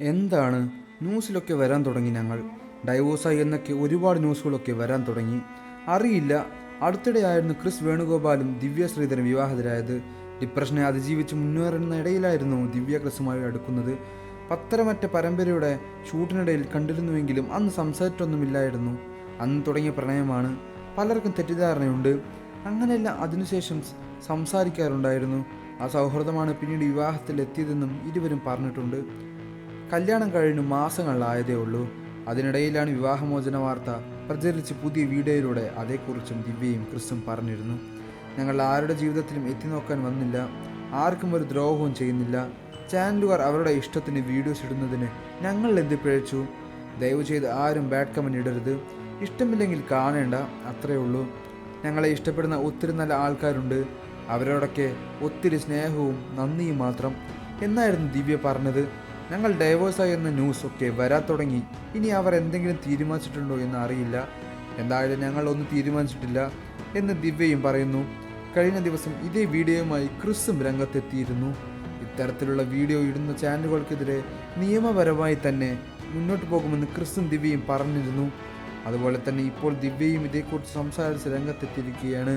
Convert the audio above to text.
എന്താണ് ന്യൂസിലൊക്കെ വരാൻ തുടങ്ങി. ഞങ്ങൾ ഡൈവോഴ്സായി എന്നൊക്കെ ഒരുപാട് ന്യൂസുകളൊക്കെ വരാൻ തുടങ്ങി. അറിയില്ല, അടുത്തിടെയായിരുന്നു ക്രിസ് വേണുഗോപാലും ദിവ്യ ശ്രീധരൻ വിവാഹിതരായത്. ഡിപ്രഷനെ അതിജീവിച്ച് മുന്നേറുന്ന ഇടയിലായിരുന്നു ദിവ്യ ക്രിസുമായി അടുക്കുന്നത്. പത്തരമറ്റ പരമ്പരയുടെ ഷൂട്ടിനിടയിൽ കണ്ടിരുന്നുവെങ്കിലും അന്ന് സംസാരിച്ചൊന്നുമില്ലായിരുന്നു. അന്ന് തുടങ്ങിയ പ്രണയമാണ്. പലർക്കും തെറ്റിദ്ധാരണയുണ്ട്. അങ്ങനെയല്ല, അതിനുശേഷം സംസാരിക്കാറുണ്ടായിരുന്നു. ആ സൗഹൃദമാണ് പിന്നീട് വിവാഹത്തിൽ എത്തിയതെന്നും ഇരുവരും പറഞ്ഞിട്ടുണ്ട്. കല്യാണം കഴിഞ്ഞു മാസങ്ങളായതേ ഉള്ളൂ. അതിനിടയിലാണ് വിവാഹമോചന വാർത്ത പ്രചരിച്ച് പുതിയ വീഡിയോയിലൂടെ അതേക്കുറിച്ചും ദിവ്യയും ക്രിസും പറഞ്ഞിരുന്നു. ഞങ്ങൾ ആരുടെ ജീവിതത്തിലും എത്തിനോക്കാൻ വന്നില്ല, ആർക്കും ഒരു ദ്രോഹവും ചെയ്യുന്നില്ല. ചാനലുകാർ അവരുടെ ഇഷ്ടത്തിന് വീഡിയോസ് ഇടുന്നതിന് ഞങ്ങൾ എന്ത് പിഴച്ചു? ദയവ് ചെയ്ത് ആരും ബാഡ് കമൻറ്റ് ഇടരുത്. ഇഷ്ടമില്ലെങ്കിൽ കാണേണ്ട, അത്രയേ ഉള്ളൂ. ഞങ്ങളെ ഇഷ്ടപ്പെടുന്ന ഒത്തിരി നല്ല ആൾക്കാരുണ്ട്. അവരോടൊക്കെ ഒത്തിരി സ്നേഹവും നന്ദിയും മാത്രം എന്നായിരുന്നു ദിവ്യ പറഞ്ഞത്. ഞങ്ങൾ ഡൈവോഴ്സായി എന്ന ന്യൂസ് ഒക്കെ വരാൻ തുടങ്ങി. ഇനി അവർ എന്തെങ്കിലും തീരുമാനിച്ചിട്ടുണ്ടോ എന്ന് അറിയില്ല. എന്തായാലും ഞങ്ങൾ ഒന്നും തീരുമാനിച്ചിട്ടില്ല എന്ന് ദിവ്യയും പറയുന്നു. കഴിഞ്ഞ ദിവസം ഇതേ വീഡിയോയുമായി ക്രിസും രംഗത്തെത്തിയിരുന്നു. ഇത്തരത്തിലുള്ള വീഡിയോ ഇടുന്ന ചാനലുകൾക്കെതിരെ നിയമപരമായി തന്നെ മുന്നോട്ട് പോകുമെന്ന് ക്രിസും ദിവ്യയും പറഞ്ഞിരുന്നു. അതുപോലെ തന്നെ ഇപ്പോൾ ദിവ്യയും ഇതേക്കുറിച്ച് സംസാരിച്ച് രംഗത്തെത്തിയിരിക്കുകയാണ്.